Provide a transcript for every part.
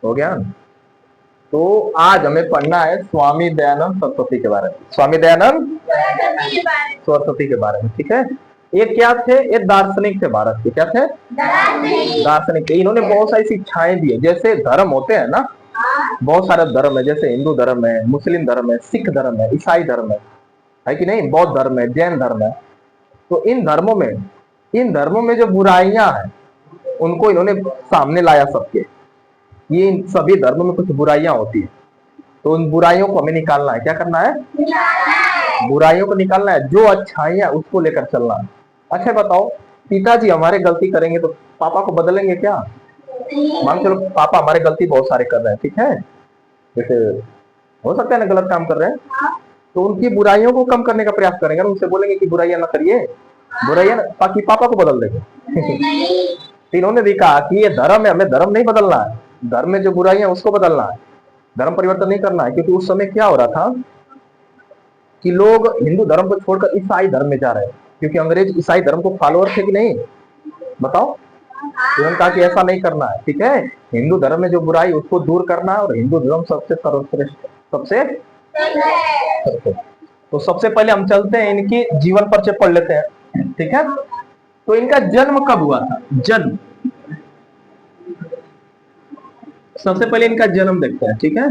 हो गया। तो आज हमें पढ़ना है स्वामी दयानंद सरस्वती के बारे में। स्वामी दयानंद सरस्वती के बारे में, ठीक है। ये क्या थे? ये दार्शनिक थे भारत के। क्या थे? दार्शनिक थे। इन्होंने बहुत सारी शिक्षाएं दी है। जैसे धर्म होते हैं ना, बहुत सारे धर्म है, जैसे हिंदू धर्म है, मुस्लिम धर्म है, सिख धर्म है, ईसाई धर्म है कि नहीं, बौद्ध धर्म है, जैन धर्म है। तो इन धर्मों में जो बुराइयां हैं उनको इन्होंने सामने लाया सबके। ये इन सभी धर्मों में कुछ बुराइयां होती है, तो उन बुराइयों को हमें निकालना है। क्या करना है? बुराइयों को निकालना है, जो अच्छाइयां उसको लेकर चलना है। अच्छा बताओ, पिताजी हमारे गलती करेंगे तो पापा को बदलेंगे क्या? मान चलो पापा हमारे गलती बहुत सारे कर रहे हैं, ठीक है, जैसे हो सकता है ना गलत काम कर रहे हैं, तो उनकी बुराइयों को कम करने का प्रयास करेंगे ना, उनसे बोलेंगे कि बुराइयां ना करिए, बुराइयां, ताकि पापा को बदल देंगे। तो इन्होंने भी कहा कि ये धर्म है, हमें धर्म नहीं बदलना है, धर्म में जो बुराइयां उसको बदलना है, धर्म परिवर्तन नहीं करना है। क्योंकि उस समय क्या हो रहा था कि लोग हिंदू धर्म को छोड़कर ईसाई धर्म में जा रहे हैं, क्योंकि अंग्रेज ईसाई धर्म को फॉलोअर थे कि नहीं, बताओ। उन्होंने कहा कि ऐसा नहीं करना है, ठीक है, हिंदू धर्म में जो बुराई उसको दूर करना है, और हिंदू धर्म सबसे सर्वश्रेष्ठ, सबसे। तो सबसे पहले हम चलते हैं, इनकी जीवन परिचय पढ़ लेते हैं, ठीक है। तो इनका जन्म कब हुआ था? जन्म, सबसे पहले इनका जन्म देखते हैं, ठीक है।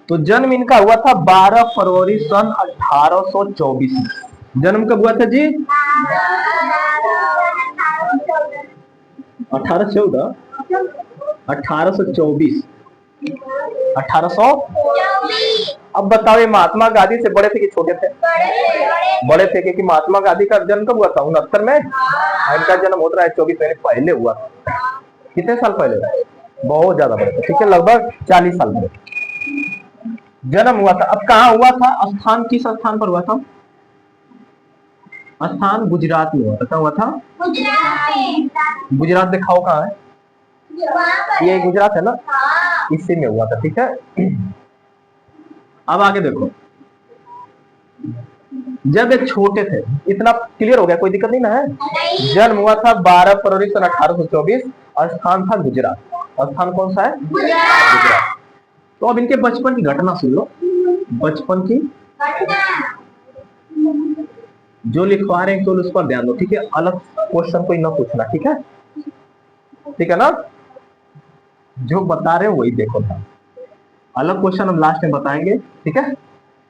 तो जन्म इनका हुआ था 12 फरवरी सन 1824। जन्म कब हुआ था जी? 1814, 1824, 1800। अब बताओ, ये महात्मा गांधी से बड़े थे कि छोटे थे? बड़े थे, क्योंकि महात्मा गांधी का जन्म कब हुआ था? 69 में। इनका जन्म होता है 24 महीने पहले हुआ। कितने साल पहले? बहुत ज्यादा बड़े थे, ठीक है, लगभग 40 साल पहले जन्म हुआ था। अब कहाँ हुआ था? स्थान, किस स्थान पर हुआ था? स्थान गुजरात में हुआ था। कहाँ हुआ था? गुजरात दिखाओ कहाँ है? ये गुजरात है ना, इसी में हुआ था, ठीक है। अब आगे देखो, जब ये छोटे थे, इतना क्लियर हो गया, कोई दिक्कत नहीं ना है। जन्म हुआ था 12 फरवरी सन 1824 और स्थान था गुजरात। और स्थान कौन सा है? गुजरात। तो अब इनके बचपन की घटना सुन लो, बचपन की जो लिखवा रहे हैं केवल उस पर ध्यान दो, ठीक है, अलग क्वेश्चन कोई ना पूछना, ठीक है, ठीक है ना, जो बता रहे हो वही देखो था, अलग क्वेश्चन हम लास्ट में बताएंगे, ठीक है।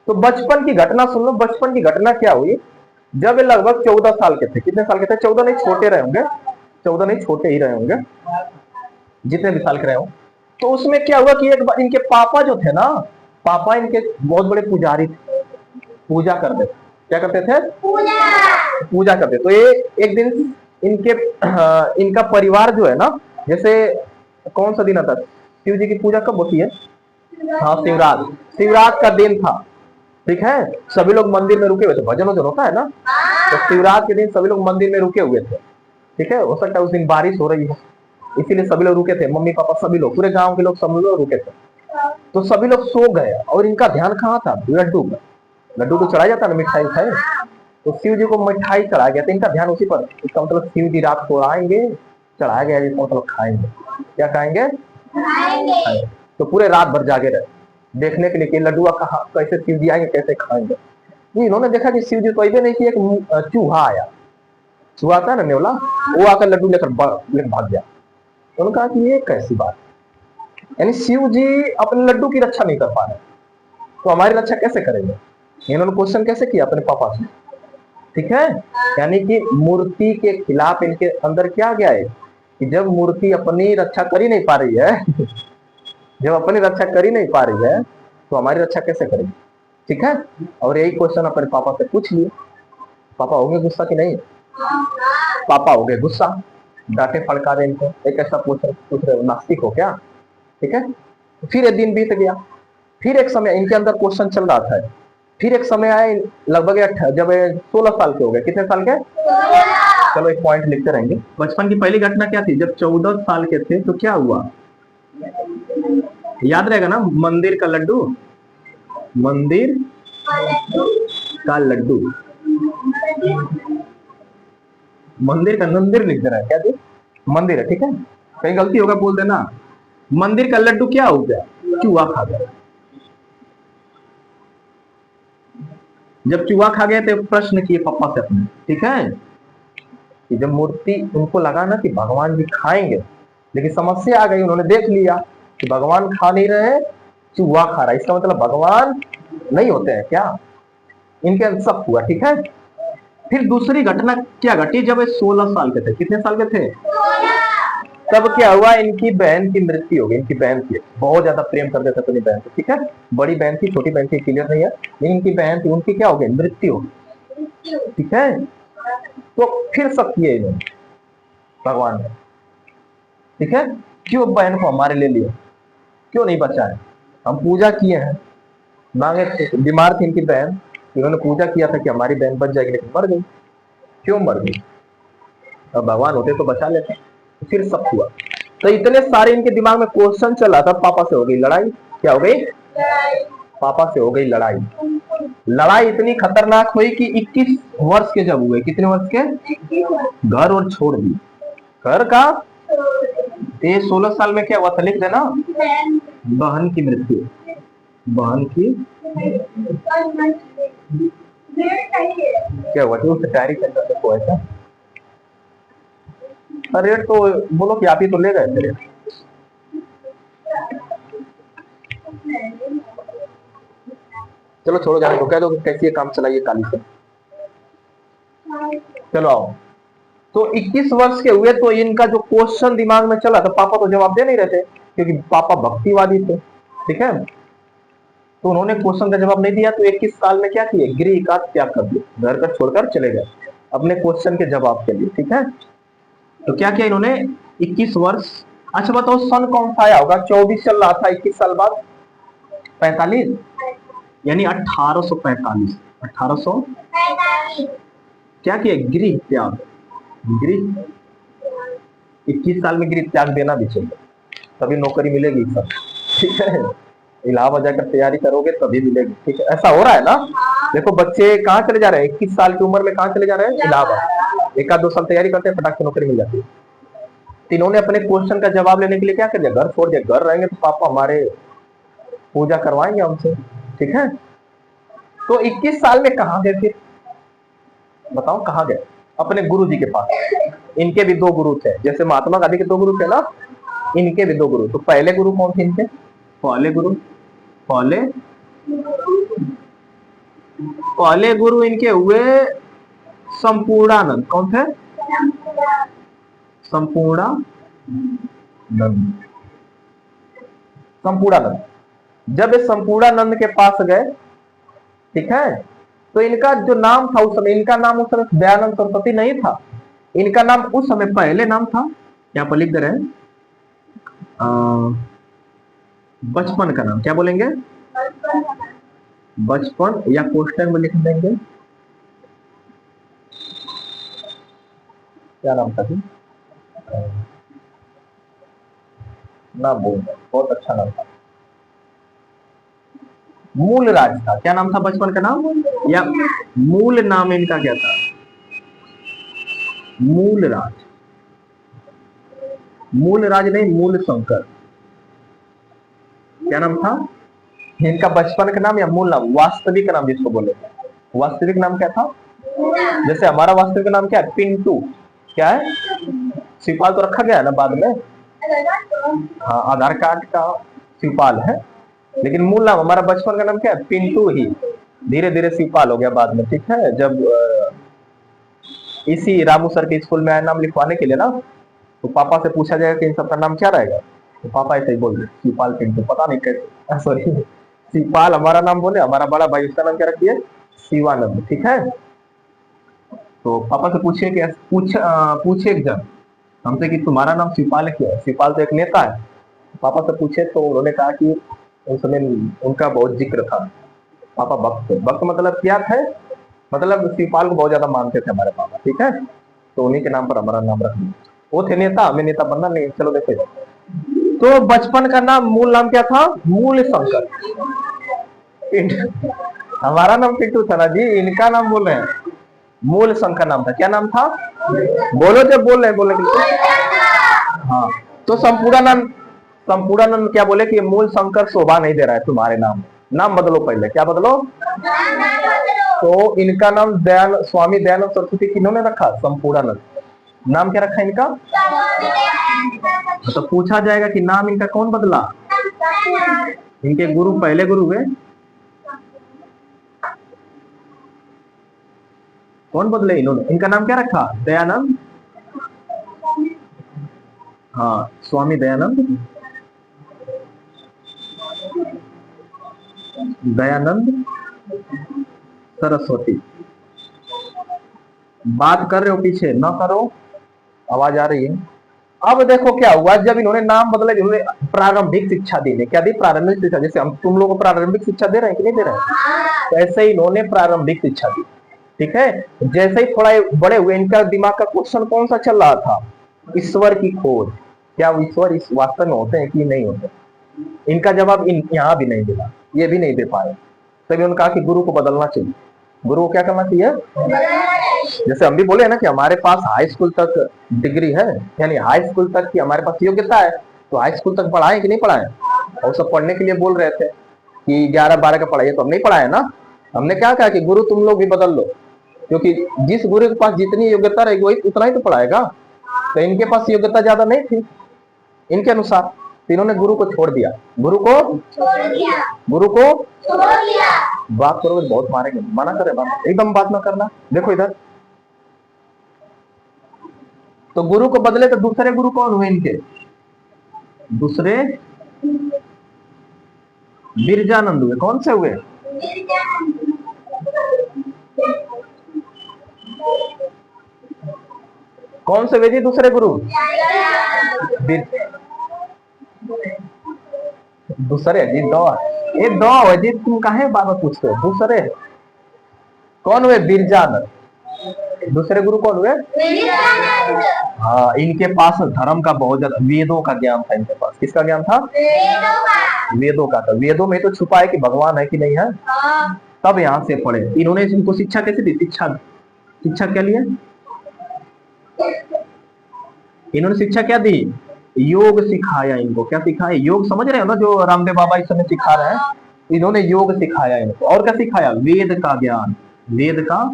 तो बचपन की घटना सुन लो। बचपन की घटना क्या हुई? जब ये लगभग 14 साल के थे। कितने साल के थे? 14 नहीं, छोटे रहे होंगे, 14 नहीं, छोटे ही रहे होंगे, जितने भी साल के रहे हो। तो उसमें क्या हुआ कि एक बार इनके पापा जो थे ना, पापा इनके बहुत बड़े पुजारी थे, पूजा करते थे। क्या करते थे? पूजा करते। तो ये एक दिन इनके इनका परिवार जो है ना, जैसे कौन सा दिन आता है? शिव जी की पूजा कब होती है? हाँ, शिवरात। शिवरात का दिन था, ठीक है। सभी लोग मंदिर में रुके हुए थे, भजन वजन होता है ना, तो शिवरात के दिन सभी लोग मंदिर में रुके हुए थे, ठीक है। हो सकता है उस दिन बारिश हो रही है, इसीलिए सभी लोग रुके थे, मम्मी पापा सभी लोग, पूरे गांव के लोग सब लोग रुके थे। तो सभी लोग सो गए और इनका ध्यान कहाँ था? लड्डू का। लड्डू तो चढ़ाया जाता ना, मिठाई उठाई, तो शिव जी को मिठाई चढ़ाया गया, तो इनका ध्यान उसी पर। इसका मतलब शिव जी रात को आएंगे, चढ़ाया गया, इसका मतलब खाएंगे। क्या खाएंगे? खाएंगे। तो पूरे रात भर जागे रहे देखने के लिए कि लड्डू कहाँ, कैसे शिव जी आएंगे, कैसे खाएंगे। इन्होंने देखा कि शिव जी तो ऐसे नहीं कि एक चूहा आया, चूहा आता है ना, नेवला, वो आकर लड्डू लेकर भाग गया। तो उन्होंने कहा कि ये कैसी बात, यानी शिव जी अपने लड्डू की रक्षा नहीं कर पा रहे, तो हमारी रक्षा कैसे करेंगे? इन्होंने क्वेश्चन कैसे किया अपने पापा से, ठीक है। यानी कि मूर्ति के खिलाफ इनके अंदर क्या गया है कि जब मूर्ति अपनी रक्षा कर ही नहीं पा रही है जब अपनी रक्षा कर ही नहीं पा रही है तो हमारी रक्षा कैसे करेगी, ठीक है। और यही क्वेश्चन अपने पापा से पूछ लिए। पापा हो गए गुस्सा कि नहीं? पापा हो गए गुस्सा, डांटे फड़का रहे इनको, एक ऐसा पूछ रहे नास्तिक हो क्या, ठीक है। फिर एक दिन बीत गया, फिर एक समय इनके अंदर क्वेश्चन चल रहा था। फिर एक समय आए, लगभग जब 16 साल के हो गए। कितने साल के? चलो एक पॉइंट लिखते रहेंगे। बचपन की पहली घटना क्या थी? जब 14 साल के थे तो क्या हुआ, याद रहेगा ना, मंदिर का लड्डू, मंदिर का लड्डू, मंदिर का नंदिर लिख देना है, क्या थी? मंदिर है, ठीक है, कहीं गलती होगा बोल देना। मंदिर का लड्डू क्या हो गया? चूहा खा गया। जब चूहा खा गया तो प्रश्न किए पापा से अपने, ठीक है, कि जब मूर्ति उनको लगा ना कि भगवान जी खाएंगे, लेकिन समस्या आ गई, उन्होंने देख लिया कि भगवान खा नहीं रहे, चूहा खा रहा है, इसका मतलब भगवान नहीं होते हैं क्या? इनके अंदर शक हुआ, ठीक है। फिर दूसरी घटना क्या घटी, जब ये 16 साल के थे, कितने साल के थे? तब क्या हुआ, इनकी बहन की मृत्यु हो गई। इनकी बहन थी, बहुत ज्यादा प्रेम करते थे अपनी बहन को, ठीक है, बड़ी बहन थी, छोटी बहन थी क्लियर नहीं है, लेकिन इनकी बहन थी, उनकी क्या हो गई, मृत्यु हो गई, ठीक है। तो फिर शक किए इन्होंने भगवान ने, ठीक है, क्यों बहन को हमारे ले लिया, क्यों नहीं बचाए? हम पूजा किए हैं, मांगे थे, बीमार थी इनकी बहन, इन्होंने पूजा किया था कि हमारी बहन बच जाएगी, लेकिन मर गई। क्यों मर गई? अब भगवान होते तो बचा लेते। फिर सब हुआ, तो इतने सारे इनके दिमाग में क्वेश्चन चला था, पापा से हो गई लड़ाई। क्या हो गई? पापा से हो गई लड़ाई। लड़ाई इतनी खतरनाक हुई कि 21 वर्ष के जब हुए, कितने वर्ष के? घर और छोड़ दी, घर का। ये 16 साल में क्या हुआ था, लिख देना, बहन की मृत्यु, बहन की क्या हुआ, तो डायरी के अंदर देखो ऐसा। रेट तो बोलो कि आप ही तो ले गए थे। चलो छोड़ो, जाने को कह दो कैसी काम चलाइए काली से। चलो आओ। तो 21 वर्ष के हुए तो इनका जो क्वेश्चन दिमाग में चला, तो पापा तो जवाब दे नहीं रहे थे, क्योंकि पापा भक्तिवादी थे, ठीक है। तो उन्होंने क्वेश्चन का जवाब नहीं दिया, तो 21 साल में क्या किए, गृह का त्याग कर दिया, घर का छोड़कर चले गए अपने क्वेश्चन के जवाब के लिए, ठीक है। तो क्या किया इन्होंने, 21 वर्ष। अच्छा बताओ सन कौन सा आया होगा, 24 चल रहा था, 21 साल बाद 45, यानी 1845, 1800 क्या किया, गृह त्याग, गृह 21 साल में गृह त्याग देना भी चाहिए, तभी नौकरी मिलेगी सब, ठीक है। इलाहाबाद जाकर तैयारी करोगे तभी मिलेगी, ठीक है। ऐसा हो रहा है ना, देखो बच्चे कहाँ चले जा रहे हैं, 21 साल की उम्र में कहाँ चले जा रहे हैं, इलाहाबाद, एक आध 2 साल तैयारी करते हैं, फटाक से नौकरी मिल जाती है। इन्होंने अपने क्वेश्चन का जवाब लेने के लिए क्या कर दिया, घर छोड़ दिया, घर रहेंगे तो पापा हमारे पूजा करवाएंगे हमसे, ठीक है। तो 21 साल में कहाँ गए फिर, बताओ कहाँ गए, अपने गुरु जी के पास। इनके भी 2 गुरु थे, जैसे महात्मा गांधी के 2 गुरु थे ना, इनके भी 2 गुरु। तो पहले गुरु कौन थे इनके, पहले गुरु, पहले पहले गुरु इनके हुए संपूर्णानंद। कौन थे, संपूर्णानंद, संपूर्णानंद। जब ये संपूर्णानंद के पास गए, ठीक है, तो इनका जो नाम था उस समय, इनका नाम उस समय दयानंद सरस्वती नहीं था, इनका नाम उस समय पहले नाम था, यहाँ पर लिख दे रहे हैं, बचपन का नाम, क्या बोलेंगे, बचपन, या क्वेश्चन में लिख देंगे, क्या नाम था जी, नाम बोल, बहुत अच्छा नाम था, मूल राज था। क्या नाम था बचपन का नाम, या मूल नाम इनका क्या था, मूल राज, मूल राज नहीं, मूल शंकर। क्या नाम था इनका बचपन का नाम या मूल नाम, वास्तविक नाम जिसको बोले, वास्तविक नाम क्या था, जैसे हमारा वास्तविक नाम क्या है, पिंटू, क्या है, शिवपाल तो रखा गया है ना बाद में, हाँ आधार कार्ड का शिवपाल है, लेकिन मूल नाम हमारा बचपन का नाम क्या है, पिंटू ही, धीरे धीरे शिवपाल हो गया बाद में, ठीक है। जब इसी रामू सर के स्कूल में आया नाम लिखवाने के लिए ना, तो पापा से पूछा जाएगा कि इन सबका नाम क्या रहेगा, तो पापा ऐसे ही बोल रहे शिवपाल पिंटू, पता नहीं कैसे, सॉरी शिवपाल हमारा नाम बोले, हमारा बड़ा भाई उसका नाम क्या रखिए, शिवानंद, ठीक है। तो पापा से पूछिए कि पूछे एक जन हमसे कि तुम्हारा नाम शिवपाल क्यों है, शिवपाल तो एक नेता है, पापा से पूछे तो उन्होंने कहा कि उस समय उनका बहुत जिक्र था, पापा भक्त थे, भक्त मतलब क्या थे, मतलब शिवपाल को बहुत ज्यादा मानते थे हमारे पापा, ठीक है, तो उन्हीं के नाम पर हमारा नाम रख दिया। वो थे नेता, हमें नेता बनना नहीं, चलो देखो। तो बचपन का नाम, मूल नाम क्या था, मूल शंकर, हमारा नाम पिंटू था ना जी, इनका नाम बोल रहे हैं मूल शंकर नाम था। क्या नाम था, बोलो जब बोल रहे हैं, बोले हाँ। तो संपूर्णानंद, संपूर्णानंद क्या बोले कि मूल शंकर शोभा नहीं दे रहा है तुम्हारे नाम में, नाम बदलो, पहले क्या बदलो। तो इनका नाम स्वामी दयानंद सरस्वती किन्होंने रखा, संपूर्णानंद। नाम क्या रखा इनका? तो पूछा जाएगा कि नाम इनका कौन बदला? इनके गुरु, पहले गुरु हुए कौन बदले इन्होंने? इनका नाम क्या रखा? दयानंद। हाँ, स्वामी दयानंद, दयानंद सरस्वती। बात कर रहे हो पीछे ना करो, आवाज आ रही है। अब देखो क्या हुआ, जब इन्होंने नाम बदला, इन्होंने प्रारंभिक शिक्षा दी। क्या दी? प्रारंभिक शिक्षा। जैसे हम तुम लोगों को प्रारंभिक शिक्षा दे रहे हैं कि नहीं दे रहे हैं, तो ऐसे ही इन्होंने प्रारंभिक शिक्षा दी। ठीक है। जैसे ही थोड़ा बड़े हुए, इनका दिमाग का क्वेश्चन कौन सा चल रहा था? ईश्वर की खोज। क्या ईश्वर इस वास्तव में होते हैं कि नहीं होते? इनका जवाब यहाँ भी नहीं मिला, ये भी नहीं दे पाए। तभी उन्होंने कहा कि गुरु को बदलना चाहिए। गुरु को क्या करना चाहिए? जैसे हम भी बोले ना कि हमारे पास हाई स्कूल तक डिग्री है, यानी हाई स्कूल तक की हमारे पास योग्यता है, तो हाई स्कूल तक पढ़ाए कि नहीं पढ़ाए? और सब पढ़ने के लिए बोल रहे थे कि 11-12 का पढ़ाइए, तो हम नहीं पढ़ाए ना। हमने क्या कहा कि गुरु तुम लोग भी बदल लो, क्योंकि जिस गुरु के पास जितनी योग्यता रहेगी वही उतना ही तो पढ़ाएगा। तो इनके पास योग्यता ज्यादा नहीं थी इनके अनुसार, तो इन्होंने गुरु को छोड़ दिया। गुरु को छोड़ दिया। बात करोगे बहुत मारेंगे, मना करे बात, एकदम बात ना करना। देखो इधर, तो गुरु को बदले तो दूसरे गुरु कौन हुए इनके? दूसरे बिरजानंद हुए। कौन से हुए? कौन से हुए जी दूसरे गुरु? दूसरे जी दो, ये दो है जी, तुम काहे बाबा पूछते हो? दूसरे कौन हुए? बिरजानंद। दूसरे गुरु कौन हुए? हाँ, इनके पास धर्म का बहुत ज्यादा, वेदों का ज्ञान था इनके पास। किसका ज्ञान था? वेदों का था। वेदों में तो छुपा है कि भगवान है कि नहीं है। तब यहाँ से पढ़े इन्होंने। इनको शिक्षा कैसे दी? शिक्षा क्या लिए इन्होंने? शिक्षा क्या दी? योग सिखाया इनको। क्या सिखाया? योग। समझ रहे हो ना, जो रामदेव बाबा इस समय सिखा रहे हैं, इन्होंने योग सिखाया इनको। और क्या सिखाया? वेद का ज्ञान। वेद का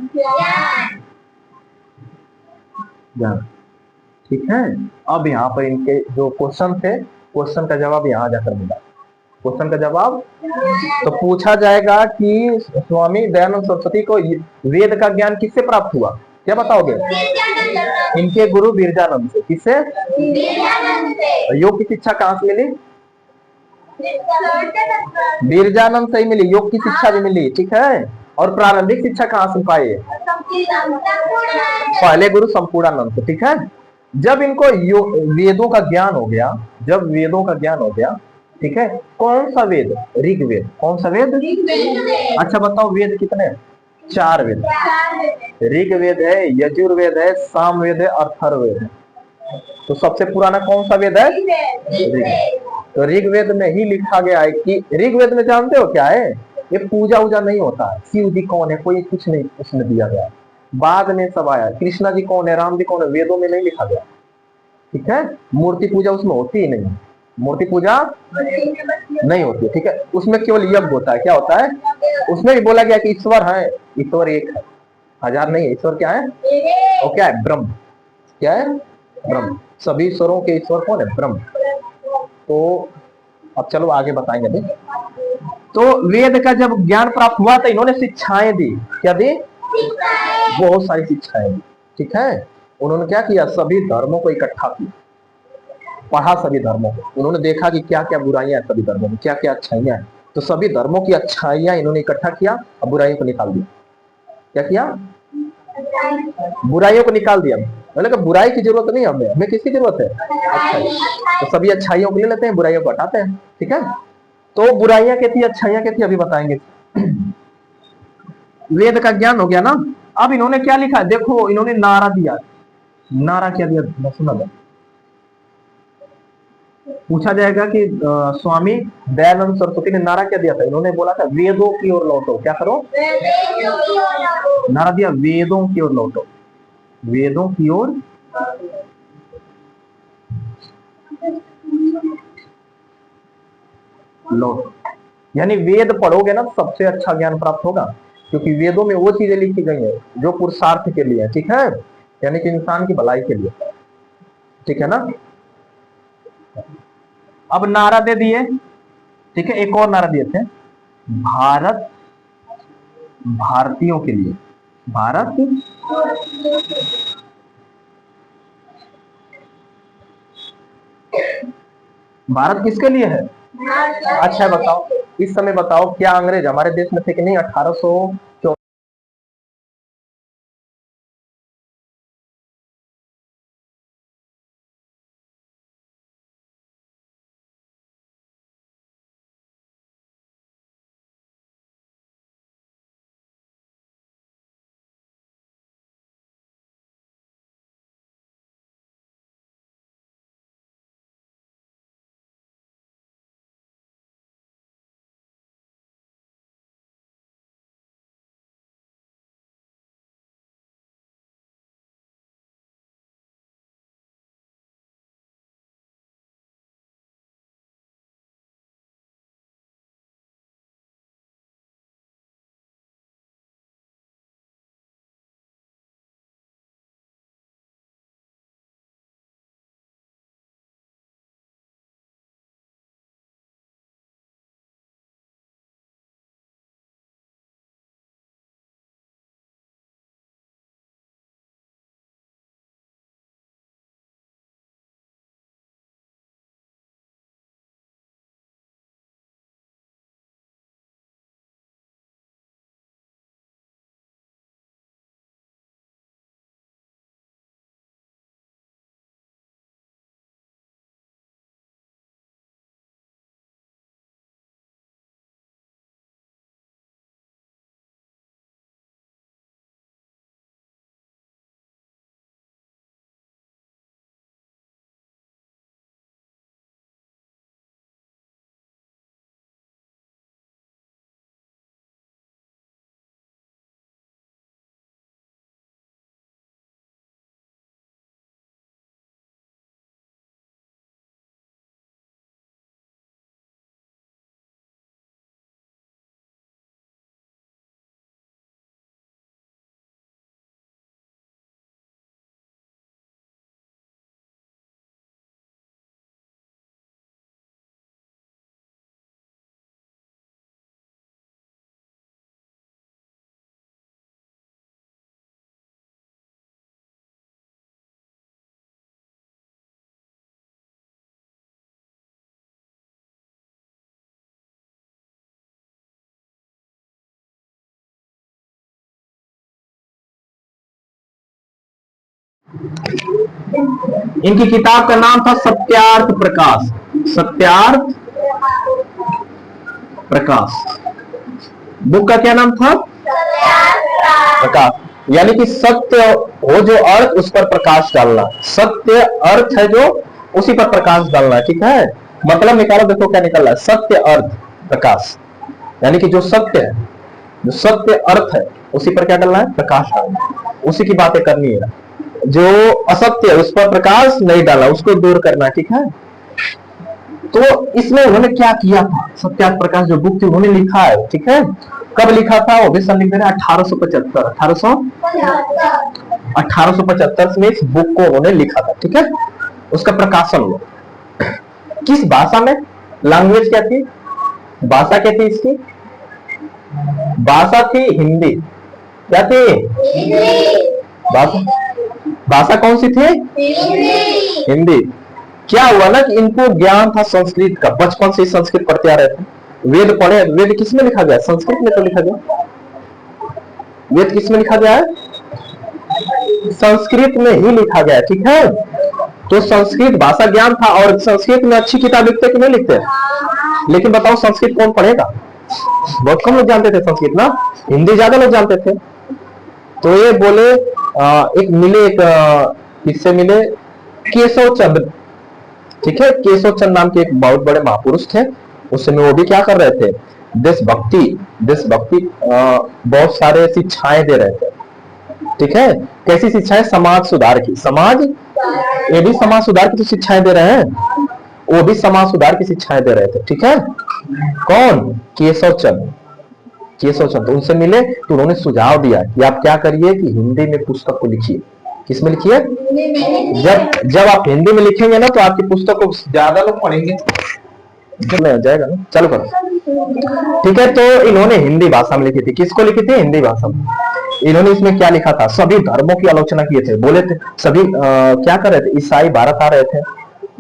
ज्ञान। ठीक है। अब यहाँ पर इनके जो क्वेश्चन थे, क्वेश्चन का जवाब यहाँ जाकर मिला। क्वेश्चन का जवाब तो पूछा जाएगा कि स्वामी दयानंद सरस्वती को वेद का ज्ञान किससे प्राप्त हुआ? क्या बताओगे? इनके गुरु बिरजानंद से। किससे? योग की शिक्षा कहाँ से मिली? बिरजानंद से ही मिली। योग की शिक्षा भी मिली। ठीक है। और प्रारंभिक शिक्षा कहाँ से पाए? पहले गुरु संपूर्णानंद से। ठीक है। जब इनको वेदों का ज्ञान हो गया, जब वेदों का ज्ञान हो गया, ठीक है, कौन सा वेद? ऋग्वेद। कौन सा वेद? अच्छा बताओ, वेद कितने? 4 वेद। ऋग्वेद है, यजुर्वेद है, सामवेद है, अथर्ववेद है। तो सबसे पुराना कौन सा वेद है? ऋग्वेद। तो ऋग्वेद में ही लिखा गया है कि, ऋग्वेद में जानते हो क्या है? ये पूजा वूजा नहीं होता है। शिव जी कौन है, कोई कुछ नहीं उसमें दिया गया। बाद में सब आया। कृष्णा जी कौन है, राम जी कौन है, वेदों में नहीं लिखा गया। ठीक है। मूर्ति पूजा उसमें होती ही नहीं। मूर्ति पूजा नहीं होती है। ठीक है। उसमें केवल यज्ञ होता है। क्या होता है? उसमें भी बोला गया कि ईश्वर है, ईश्वर एक है, हजार नहीं है। ईश्वर क्या है? वो क्या है? ब्रह्म। क्या है? ब्रह्म। सभी ईश्वरों के ईश्वर कौन है? ब्रह्म। तो अब चलो आगे बताएंगे अभी। तो वेद का जब ज्ञान प्राप्त हुआ तो इन्होंने शिक्षाएं दी। क्या दी? बहुत सारी शिक्षाएं दी। ठीक है। उन्होंने क्या किया? सभी धर्मों को इकट्ठा किया, पढ़ा सभी धर्मों को। उन्होंने देखा कि क्या क्या बुराइयां हैं सभी धर्मों में, क्या क्या अच्छाइयां हैं। तो सभी धर्मों की अच्छाइयां इन्होंने इकट्ठा किया और बुराइयों को निकाल दिया। क्या किया? बुराइयों को निकाल दिया। मैंने कहा बुराई की जरूरत नहीं हमें, हमें किसकी जरूरत है? अच्छाई। तो सभी अच्छाइयों को ले लेते हैं, बुराइयों को हटाते हैं। ठीक है। तो बुराइयां क्या थी, अच्छाइयां क्या थी, अभी बताएंगे। वेद का ज्ञान हो गया ना। अब इन्होंने क्या लिखा? देखो, इन्होंने नारा दिया। नारा क्या दिया? सुना था। पूछा जाएगा कि स्वामी दयानंद सरस्वती ने नारा क्या दिया था? इन्होंने बोला था वेदों की ओर लौटो। क्या करो? नारा दिया वेदों की ओर लौटो। वेदों की ओर। लौट। यानी वेद पढ़ोगे ना तो सबसे अच्छा ज्ञान प्राप्त होगा, क्योंकि वेदों में वो चीजें लिखी गई है जो पुरुषार्थ के लिए, ठीक है, यानी कि इंसान की भलाई के लिए, ठीक है ना। अब नारा दे दिए, ठीक है, एक और नारा दिए थे, भारत भारतीयों के लिए, भारत भारत किसके लिए है? अच्छा बताओ, इस समय बताओ, क्या अंग्रेज हमारे देश में थे कि नहीं? 1800इनकी किताब का नाम था सत्यार्थ प्रकाश, सत्यार्थ प्रकाश। बुक का क्या नाम था? प्रकाश। यानी कि सत्य हो जो अर्थ, उस पर प्रकाश डालना, सत्य अर्थ है जो, उसी पर प्रकाश डालना, ठीक है। मतलब निकालो, देखो क्या निकल रहा है, सत्य अर्थ प्रकाश, यानी कि जो सत्य है, जो सत्य अर्थ है, उसी पर क्या डालना है? प्रकाश डालना, उसी की बातें करनी है। जो असत्य है उस पर प्रकाश नहीं डाला, उसको दूर करना, ठीक है। तो इसमें उन्होंने क्या किया था, सत्यार्थ प्रकाश जो बुक थी उन्होंने लिखा है, ठीक है। कब लिखा था? वो भी सन लिख रहे हैं 1875, 1875 में इस बुक को उन्होंने लिखा था, ठीक है। उसका प्रकाशन हुआ किस भाषा में? लैंग्वेज क्या थी? भाषा क्या थी इसकी? भाषा थी हिंदी। क्या थी? भाषा, भाषा कौन सी थी? हिंदी। क्या हुआ ना कि इनको ज्ञान था संस्कृत का, बचपन से संस्कृत पढ़ते आ रहे थे, वेद पढ़े। वेद किस में लिखा गया? संस्कृत में तो लिखा गया। वेद किस में लिखा गया है? संस्कृत में ही लिखा गया, ठीक है। तो संस्कृत भाषा ज्ञान था, और संस्कृत में अच्छी किताब लिखते कि नहीं लिखते? लेकिन बताओ संस्कृत कौन पढ़ेगा? बहुत कम लोग जानते थे संस्कृत ना, हिंदी ज्यादा लोग जानते थे। तो ये बोले एक मिले, एक किससे मिले? केशव चंद्र, ठीक है। केशव चंद्र नाम के एक बहुत बड़े महापुरुष थे। उस समय वो भी क्या कर रहे थे? देशभक्ति, देशभक्ति बहुत सारे शिक्षाएं दे रहे थे, ठीक है। कैसी शिक्षाएं? समाज सुधार की, समाज, ये भी समाज सुधार की तो शिक्षाएं दे रहे हैं। वो भी समाज सुधार की शिक्षाएं दे रहे थे, ठीक है। कौन? केशव चंद। केशव चंद तो उनसे मिले तो उन्होंने सुझाव दिया कि आप क्या करिए कि हिंदी में पुस्तक को लिखिए। किसमें लिखिए? जब आप हिंदी में लिखेंगे ना तो आपकी पुस्तक को ज्यादा लोग पढ़ेंगे, हो जाएगा ना। चलो करो, ठीक है। तो इन्होंने हिंदी भाषा में लिखी थी। किसको लिखी थी? हिंदी भाषा में। इन्होंने इसमें क्या लिखा था? सभी धर्मों की आलोचना किए थे। बोले थे सभी क्या कर रहे थे? ईसाई भारत आ रहे थे,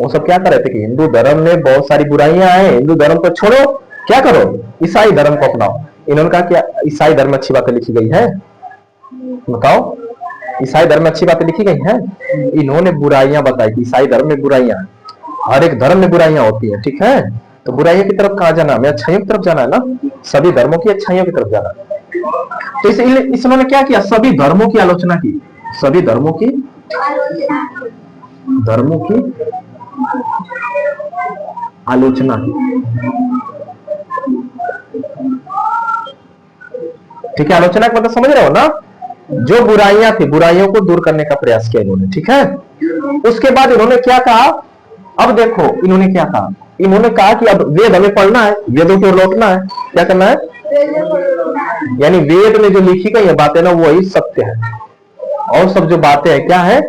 वो सब क्या कर रहे थे कि हिंदू धर्म में बहुत सारी बुराइयां हैं, हिंदू धर्म को छोड़ो, क्या करो? ईसाई धर्म को अपनाओ। इन्होंने कहा कि ईसाई धर्म में अच्छी बातें लिखी गई है, बताओ ईसाई धर्म में अच्छी बातें लिखी गई हैं? इन्होंने बुराइयां बताई कि ईसाई धर्म में बुराइयां हैं, हर एक धर्म में बुराइयां होती हैं, ठीक है। तो बुराइयों की तरफ कहां जाना? हमें अच्छाइयों की तरफ जाना है ना, सभी धर्मों की अच्छाइयों की तरफ जाना है। तो इसलिए इन्होंने क्या किया? सभी धर्मों की आलोचना की, सभी धर्मों की आलोचना की, ठीक है। आलोचना का मतलब समझ रहे हो ना? जो बुराइयां थी, बुराइयों को दूर करने का प्रयास किया इन्होंने, ठीक है। उसके बाद इन्होंने क्या कहा? अब देखो इन्होंने क्या कहा। इन्होंने कहा कि अब वेद हमें पढ़ना है, वेदों की ओर लौटना है। क्या करना है? यानी वेद में जो लिखी गई है बातें ना वही सत्य है, और सब जो बातें हैं क्या है?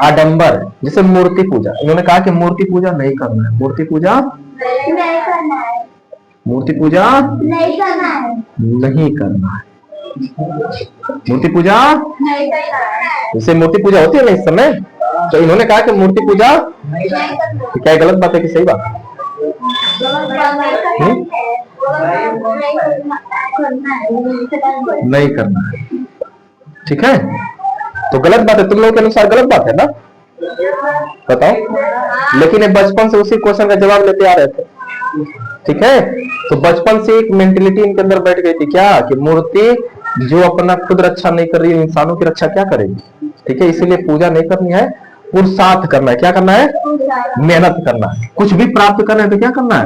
आडंबर है। जैसे मूर्ति पूजा, इन्होंने कहा कि मूर्ति पूजा नहीं करना है, मूर्ति पूजा नहीं करना है, मूर्ति पूजा नहीं करना है, नहीं करना है, मूर्ति पूजा नहीं करना है। जैसे मूर्ति पूजा होती है ना इस समय, तो इन्होंने कहा कि मूर्ति पूजा क्या गलत बात है कि सही बात? नहीं करना है, ठीक है। तो गलत बात है, तुम लोगों के अनुसार गलत बात है ना, बताओ। लेकिन ये बचपन से उसी क्वेश्चन का जवाब लेते आ रहे थे, ठीक है। तो बचपन से एक मेंटेलिटी इनके अंदर बैठ गई थी क्या कि मूर्ति जो अपना खुद रक्षा नहीं कर रही है, इंसानों की रक्षा क्या करेगी, ठीक है। इसीलिए पूजा नहीं करनी है, पुरुषार्थ करना है। क्या करना है? मेहनत करना है। कुछ भी प्राप्त करना है तो क्या करना है?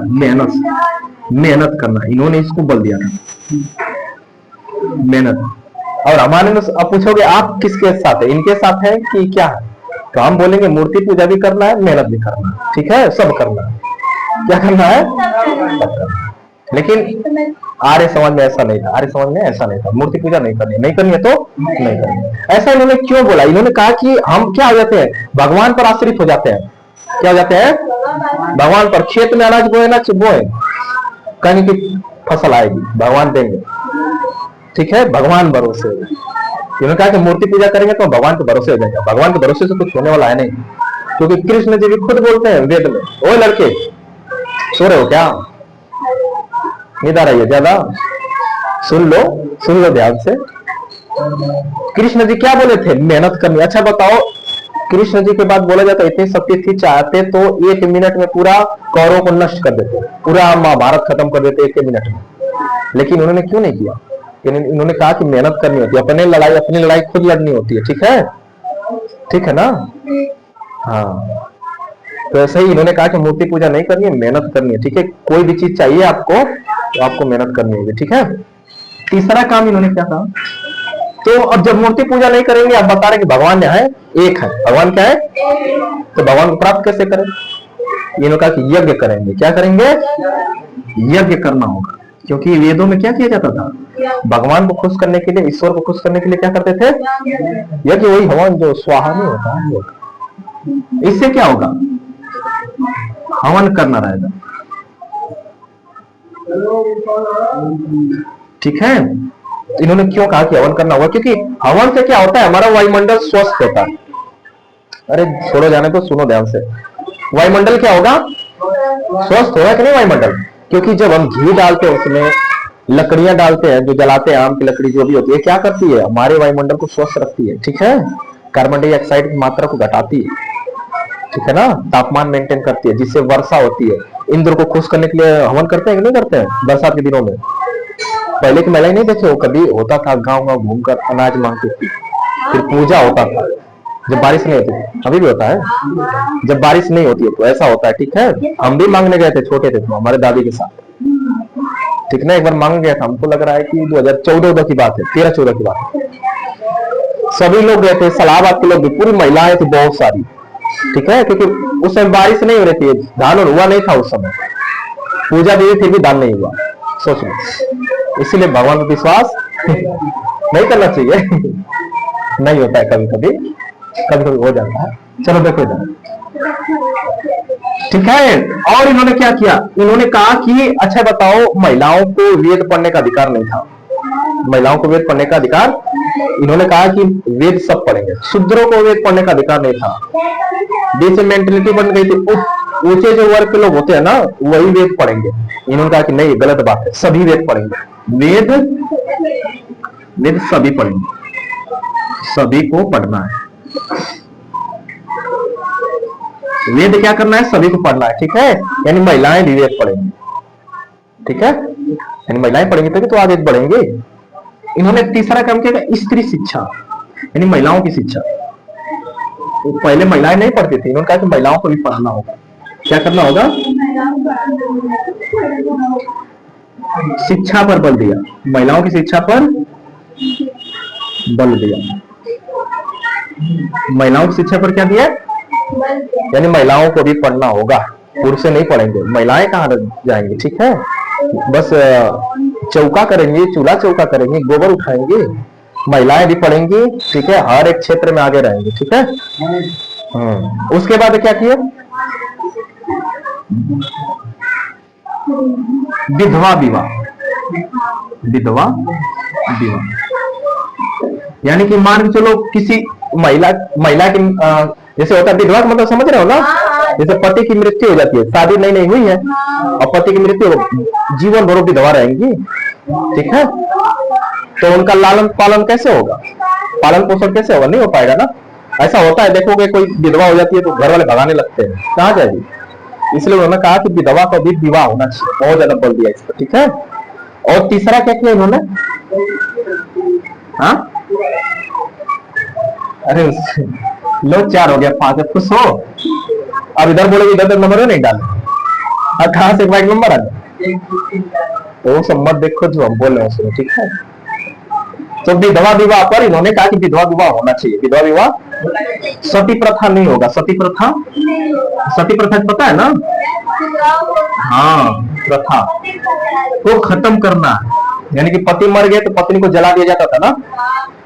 मेहनत करना है। इन्होंने इसको बल दिया था, मेहनत। और हमारे में अब पूछोगे आप किसके साथ है? इनके साथ है कि क्या है? तो हम बोलेंगे मूर्ति पूजा भी करना है, मेहनत भी करना है, ठीक है, सब करना है। क्या करना है? सब करना है। लेकिन आर्य समाज में ऐसा नहीं था, आर्य समाज में ऐसा नहीं था, मूर्ति पूजा नहीं करनी, नहीं करनी है तो नहीं करनी। ऐसा इन्होंने क्यों बोला? इन्होंने कहा कि हम क्या हो जाते हैं? भगवान पर आश्रित हो जाते हैं। क्या हो जाते हैं? भगवान पर। खेत में अनाज बोए ना बोए, कहीं की फसल आएगी, भगवान देंगे, ठीक है, भगवान भरोसे। इन्होंने कहा कि मूर्ति पूजा करेंगे तो भगवान के भरोसे हो जाएगा। भगवान के भरोसे से कुछ होने वाला है नहीं, क्योंकि कृष्ण जी भी खुद बोलते हैं वेद में, ओ लड़के सो रहे हो क्या? नींद आ रही है ज्यादा? सुन लो ध्यान से। कृष्ण जी क्या बोले थे? मेहनत करनी। अच्छा बताओ, कृष्ण जी के बाद बोला जाता इतनी शक्ति थी, चाहते तो 1 मिनट में पूरा कौरवों को नष्ट कर देते, पूरा महाभारत खत्म कर देते 1 मिनट में। लेकिन उन्होंने क्यों नहीं किया? इन्होंने कहा कि मेहनत करनी होती है, अपनी लड़ाई खुद लड़नी होती है, ठीक है ना। हाँ, तो ऐसे ही इन्होंने कहा कि मूर्ति पूजा नहीं करनी है, मेहनत करनी है, ठीक है। कोई भी चीज चाहिए आपको तो आपको मेहनत करनी होगी, ठीक है। तीसरा काम इन्होंने क्या कहा? तो अब जब मूर्ति पूजा नहीं करेंगे, आप बता रहे कि भगवान यहाँ है, एक है, भगवान क्या है? तो भगवान को प्राप्त कैसे करें? इन्होंने कहा कि यज्ञ करेंगे। क्या करेंगे? यज्ञ करना होगा, क्योंकि वेदों में क्या किया जाता था? भगवान को खुश करने के लिए, ईश्वर को खुश करने के लिए क्या करते थे? यज्ञ। वही हवन जो स्वाहा नहीं होता है। इससे क्या होगा? हवन करना रहेगा, ठीक है। इन्होंने क्यों कहा कि हवन करना होगा? क्योंकि हवन से क्या होता है? हमारा वायुमंडल स्वस्थ होता है। अरे छोड़ो जाने तो, सुनो ध्यान से। वायुमंडल क्या होगा? स्वस्थ होगा कि नहीं वायुमंडल? क्योंकि जब हम घी डालते हैं, उसमें लकड़ियां डालते हैं, जो जलाते हैं, आम की लकड़ी जो भी होती है, क्या करती है? हमारे वायुमंडल को स्वस्थ रखती है, ठीक है। कार्बन डाइऑक्साइड की मात्रा को घटाती है, ठीक है ना। तापमान मेंटेन करती है, जिससे वर्षा होती है। इंद्र को खुश करने के लिए हवन करते हैं कि नहीं करते हैं बरसात के दिनों में? पहले की महिलाएं नहीं देखे हो? कभी होता था गांव गांव घूमकर अनाज मांगती थी, फिर पूजा होता था जब बारिश नहीं होती। अभी भी होता है जब बारिश नहीं होती है, तो ऐसा होता है, ठीक है। हम भी मांगने गए थे, छोटे थे तो, हमारे दादी के साथ, ठीक ना। एक बार मांग गया था, हमको लग रहा है कि 2014 की बात है, 13-14 की बात है। सभी लोग गए थे, सलाहाबाद के लोग भी, पूरी महिलाएं थी बहुत सारी, ठीक है, क्योंकि उस समय बारिश नहीं हो रही थी, धान हुआ नहीं था उस समय, पूजा देवी फिर भी दान नहीं हुआ। सोच लो, इसीलिए भगवान पर विश्वास नहीं करना चाहिए। नहीं होता है, कभी कभी कभी कभी हो जाता है। चलो देखो इधर, ठीक है। और इन्होंने क्या किया, इन्होंने कहा कि अच्छा बताओ, महिलाओं को वेद पढ़ने का अधिकार नहीं था, महिलाओं को वेद पढ़ने का अधिकार, इन्होंने कहा कि वेद सब पढ़ेंगे, शूद्रों को वेद पढ़ने का अधिकार नहीं था। बीच में मेंटेलिटी बन गई थी, ऊंचे जो वर्ग के लोग होते हैं ना, वही वेद पढ़ेंगे। इन्होंने कहा कि नहीं, गलत बात है, सभी वेद पढ़ेंगे, वेद वेद सभी पढ़ेंगे, सभी को पढ़ना है। वेद क्या करना है, सभी को पढ़ना है, ठीक है। यानी महिलाएं भी वेद पढ़ेंगी, ठीक है, यानी महिलाएं पढ़ेंगी तभी तो आगे बढ़ेंगे। इन्होंने तीसरा काम किया, स्त्री शिक्षा, यानी महिलाओं की शिक्षा। पहले महिलाएं नहीं पढ़ती थी, इन्होंने कहा कि महिलाओं को भी पढ़ना होगा। क्या करना होगा, शिक्षा पर बल दिया, महिलाओं की शिक्षा पर बल दिया। महिलाओं की शिक्षा पर क्या दिया, यानी महिलाओं को भी पढ़ना होगा, पुरुष नहीं पढ़ेंगे, महिलाएं कहाँ जाएंगी, ठीक है। बस चौका करेंगे, चूल्हा चौका करेंगे, गोबर उठाएंगे, महिलाएं भी पढ़ेंगी, ठीक है, हर एक क्षेत्र में आगे रहेंगे, ठीक है। उसके बाद क्या किया, विधवा विवाह, विधवा विवाह, यानी कि मान के चलो किसी महिला की जैसे होता है विधवा का मतलब समझ रहे हो ना, जैसे पति की मृत्यु हो जाती है, शादी नहीं हुई है और पति की मृत्यु, जीवन भर विधवा रहेंगी, ठीक है। तो उनका लालन पालन कैसे होगा, पालन पोषण कैसे होगा, नहीं हो पाएगा ना। ऐसा होता है, देखोगे कोई विधवा हो जाती है तो घर वाले भगाने लगते हैं, कहाँ जाएगी। इसलिए उन्होंने कहा कि विधवा का भी विवाह होना चाहिए, बहुत ज्यादा बल दिया इस पर, ठीक है। और तीसरा क्या किया इन्होंने, हाँ, अरे लो 4 हो गया, 5 है, खुश हो। अब इधर बोले इधर नंबर नहीं डाले, कहां से बाइक नंबर आ गया, तो सब मत देखो जो हम बोल रहे हैं, ठीक है। तो विधवा विवाह पर इन्होंने कहा कि विधवा विवाह होना चाहिए, विधवा विवाह, सती प्रथा नहीं होगा, सती प्रथा, सती प्रथा पता है ना, हाँ, प्रथा को खत्म करना है, यानी कि पति मर गए तो पत्नी को जला दिया जाता था ना,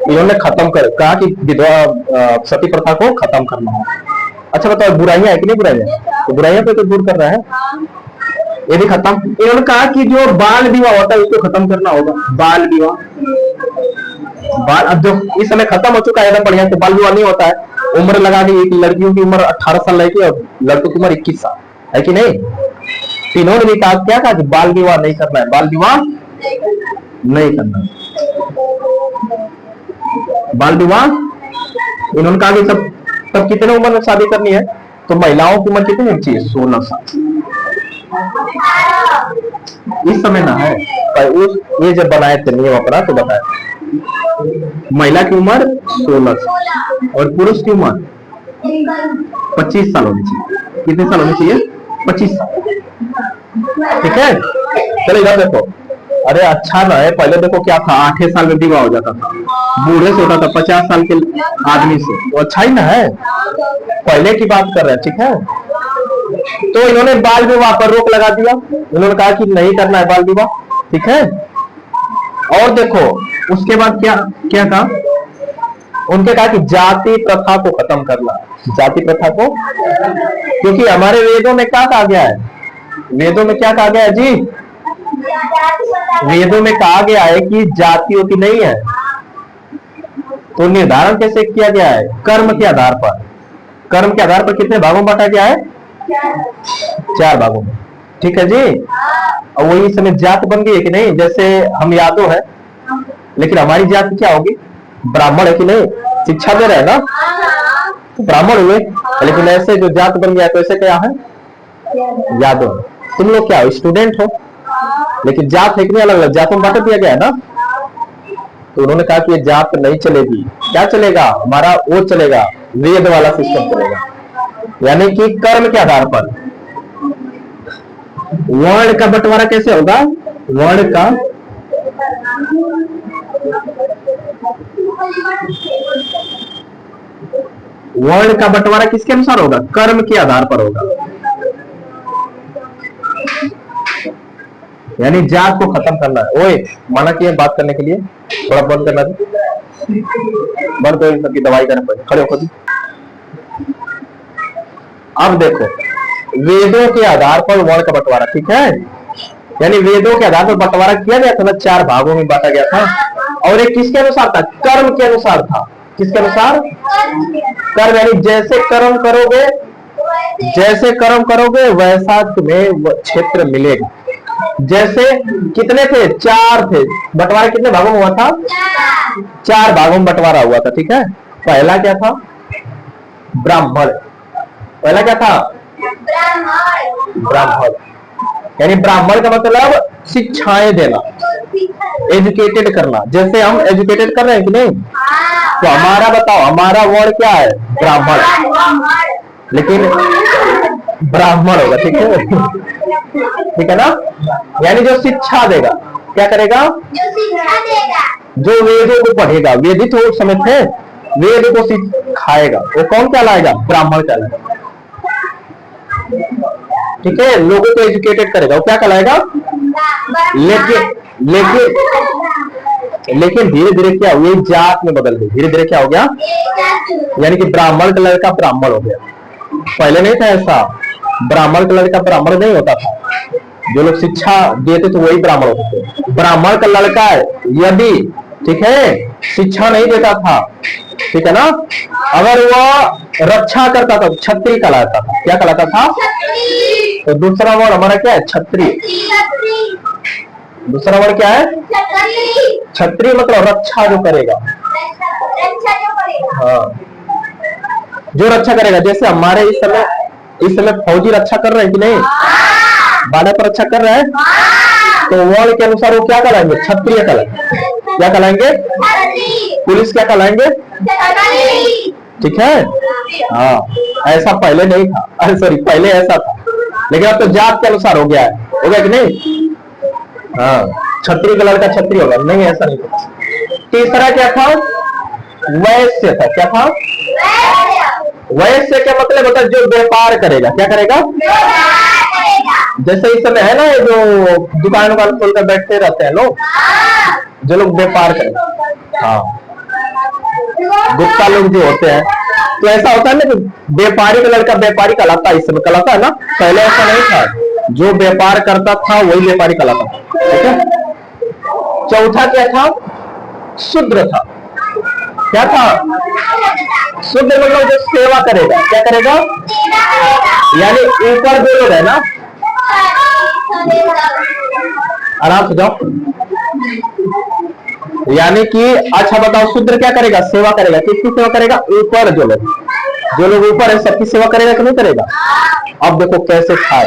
इन्होंने खत्म कर कहा कि विधवा सती प्रथा को खत्म करना है। अच्छा बताओ, बुराइयां है कि नहीं बुराइयां, तो बुराइयां पे तो दूर कर रहा है, ये भी खत्म। इन्होंने कहा कि जो बाल विवाह होता है उसको खत्म करना होगा, बाल विवाह, बाल, अब जो इस समय खत्म हो चुका है एकदम बढ़िया, तो बाल विवाह नहीं होता है, उम्र लगा दी, एक लड़कियों की उम्र 18 साल लड़की और लड़कों की उम्र 21 साल, है कि नहीं। इन्होंने भी कहा, क्या कहा कि बाल विवाह नहीं करना है, बाल विवाह नहीं करना, बाल विवाह। इन्होंने कहा कि सब कितने उम्र में शादी करनी है, तो महिलाओं की उम्र कितनी होनी चाहिए, 16 साल। इस समय ना है, उस ये जब बनाए थे नियम अपना तो बताया, महिला की उम्र 16 साल और पुरुष की उम्र 25 साल होनी चाहिए। कितने साल होनी चाहिए, 25 साल, ठीक है। चलो इधर देखो, अरे अच्छा ना है, पहले देखो क्या था, 8 साल में विवाह हो जाता था, बूढ़े से होता था, 50 साल के आदमी से, तो अच्छा ही ना है, पहले की बात कर रहे हैं, ठीक है। तो इन्होंने बाल विवाह पर रोक लगा दिया, इन्होंने कहा कि नहीं करना है बाल विवाह, ठीक है। और देखो उसके बाद क्या क्या कहा, उनके कहा कि जाति प्रथा को खत्म करना, जाति प्रथा को, क्योंकि हमारे वेदों में क्या कहा गया है, वेदों में क्या कहा गया है जी, वेदों में कहा गया है कि जाति होती नहीं है, तो निर्धारण कैसे किया गया है, कर्म के आधार पर, कर्म के आधार पर कितने भागों में बांटा गया है, 4 भागों में, ठीक है जी। और वही इस समय जात बन गई है कि नहीं, जैसे हम यादव है लेकिन हमारी जाति क्या होगी, ब्राह्मण है कि नहीं, शिक्षा दे रहे हैं ना, तो ब्राह्मण हुए, लेकिन ऐसे जो जात बन गया तो ऐसे क्या है, यादव। तुम लोग क्या हो, स्टूडेंट हो, लेकिन जात है कि नहीं, अलग अलग जातों में बांट दिया गया है ना। तो उन्होंने कहा कि ये जात नहीं चलेगी, क्या चलेगा, हमारा वो चलेगा, वेद वाला सिस्टम चलेगा, यानी कि कर्म के आधार पर। वर्ण का बंटवारा कैसे होगा, वर्ण का, वर्ण का बंटवारा किसके अनुसार होगा? कर्म के आधार पर होगा। यानी जात को खत्म करना है। ओए माना कि बात करने के लिए थोड़ा बंद करना दे, बंद करो, इन सबकी दवाई करना पड़े, खड़े होकर। अब देखो, वेदों के आधार पर वर्ण का बंटवारा, ठीक है, यानी वेदों के आधार पर बंटवारा किया गया था ना, 4 भागों में बांटा गया था। और एक किसके अनुसार था? कर्म के अनुसार था। किसके अनुसार? कर्म, यानी जैसे कर्म करोगे वैसा तुम्हें क्षेत्र मिलेगा। जैसे कितने थे? 4 थे। बंटवारा कितने भागों में हुआ था? 4 भागों में बंटवारा हुआ था, ठीक है। पहला क्या था? ब्राह्मण। पहला क्या था? ब्राह्मण, यानी ब्राह्मण का मतलब शिक्षाएं देना, एजुकेटेड करना। जैसे हम एजुकेटेड कर रहे हैं कि नहीं? तो हमारा बताओ, हमारा वर्ण क्या है? ब्राह्मण, लेकिन ब्राह्मण होगा, ठीक है, ठीक है ना। यानी जो शिक्षा देगा, क्या करेगा? जो वेदों को पढ़ेगा, वेदित हो समय थे, वेद को सिखाएगा, वो कौन कहलाएगा? ब्राह्मण कहलाएगा, ठीक है। लोगों को एजुकेटेड करेगा, वो क्या कहलाएगा? लेकिन धीरे धीरे क्या हुआ? जात में बदल गई, धीरे धीरे क्या हो गया? यानी कि ब्राह्मण का लड़का ब्राह्मण हो गया। पहले नहीं था ऐसा, ब्राह्मण का लड़का ब्राह्मण नहीं होता था। जो लोग शिक्षा देते थे वही ब्राह्मण होते थे। ब्राह्मण का लड़का यदि, ठीक है, शिक्षा नहीं देता था, ठीक है ना, अगर वो रक्षा करता था, क्षत्रिय कहलाता था। क्या कहलाता था? तो दूसरा वर्ड हमारा क्या है? क्षत्रिय। दूसरा वर्ड क्या है? क्षत्रिय मतलब रक्षा जो करेगा, हाँ, जो रक्षा करेगा। जैसे हमारे इस समय फौजी रक्षा कर रहे हैं कि नहीं? बाड़ा पर रक्षा कर रहे हैं, तो वर्ण के अनुसार वो क्या कहलाएंगे? क्षत्रिय कहलाएंगे। क्या कहलाएंगे? पुलिस क्या कहलाएंगे? ठीक है, हाँ, ऐसा पहले नहीं था, अरे सॉरी, पहले ऐसा था, लेकिन अब तो जात के अनुसार हो गया है, हो गया कि नहीं? हाँ, क्षत्रिय का लड़का क्षत्रिय होगा, नहीं ऐसा नहीं था। तीसरा क्या था? वैश्य था। क्या था? वैश्य क्या मतलब होता है? जो व्यापार करेगा। क्या करेगा? जैसे इस समय है ना, ये जो दुकान खोलकर बैठते रहते हैं लोग, जो लोग व्यापार करें, हाँ, गुप्ता लोग जो होते हैं, तो ऐसा होता है ना कि व्यापारी का लड़का व्यापारी कहलाता है, इस समय कहलाता है ना। पहले ऐसा नहीं था, जो व्यापार करता था वही व्यापारी कहलाता था, ठीक है। चौथा क्या था? शूद्र था। क्या था? शूद्र मतलब जो सेवा करेगा। क्या करेगा? यानी ऊपर जो लोग है ना, आराम से जाओ, यानी कि अच्छा बताओ, शूद्र क्या करेगा? सेवा करेगा। किसकी सेवा करेगा? ऊपर जो लोग ऊपर है सबकी सेवा करेगा कि नहीं करेगा? अब देखो कैसे था।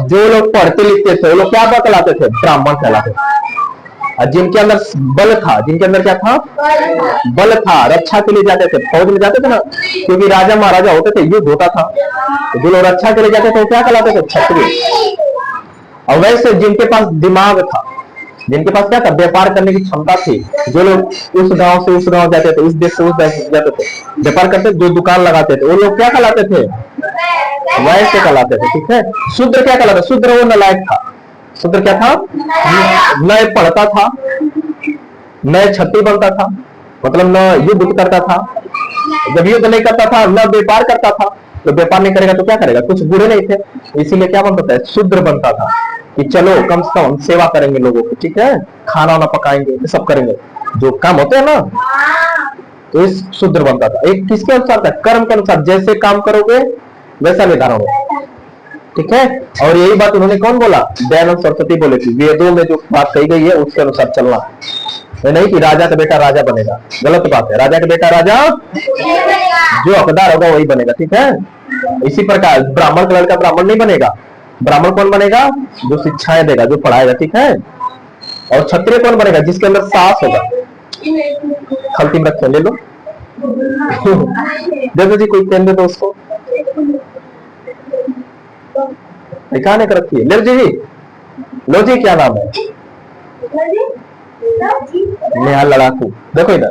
जो लोग पढ़ते लिखते थे वो लोग क्या कहलाते थे? ब्राह्मण कहलाते थे। और जिनके अंदर बल था, जिनके अंदर क्या था? बल था, रक्षा के लिए जाते थे, फौज में जाते थे ना, क्योंकि राजा महाराजा होते थे, युद्ध होता था, जो लोग रक्षा के लिए जाते थे वो क्या कहलाते थे? क्षत्रिय। और वैसे जिनके पास दिमाग था, जिनके पास क्या था? व्यापार करने की क्षमता थी, जो लोग उस गांव से उस गांव जाते थे, उस देश से उस देश जाते थे, व्यापार करते, जो दुकान लगाते थे, वो लोग क्या कहलाते थे? वैसे कहलाते थे, ठीक है। शूद्र क्या कहलाता? शूद्र वो नलायक था। शूद्र क्या था? न पढ़ता था, न क्षत्रिय बनता था, मतलब न युद्ध करता था, जब युद्ध नहीं करता था, न व्यापार करता था। तो व्यापार नहीं करेगा तो क्या करेगा? कुछ बुरे नहीं थे, इसीलिए क्या बनता था? शूद्र बनता था, कि चलो कम से कम सेवा करेंगे लोगों की, ठीक है, खाना वाना पकाएंगे, ये सब करेंगे, जो काम होते हैं ना, तो इस शूद्र बनता था। एक किसके अनुसार था? कर्म के अनुसार, जैसे काम करोगे वैसा निर्धारण होगा, ठीक है। और यही बात उन्होंने कौन बोला? दयानंद सरस्वती बोले थी, वेदों में जो बात कही गई है उसके अनुसार चलना है, नहीं कि राजा का बेटा राजा बनेगा, गलत बात है। राजा का बेटा राजा, जो हकदार होगा वही बनेगा, ठीक है। इसी प्रकार ब्राह्मण का लड़का ब्राह्मण नहीं बनेगा। ब्राह्मण कौन बनेगा? जो शिक्षाएं देगा, जो पढ़ाएगा, ठीक है। और क्षत्रिय कौन बनेगा? जिसके अंदर साहस होगा। खलती में रखे, ले लो, दे दो जी, कोई पेन दे दो उसको, दिखाने कर रखी है, ले जी। लो जी, क्या नाम है? नेहा लड़ाकू। देखो इधर,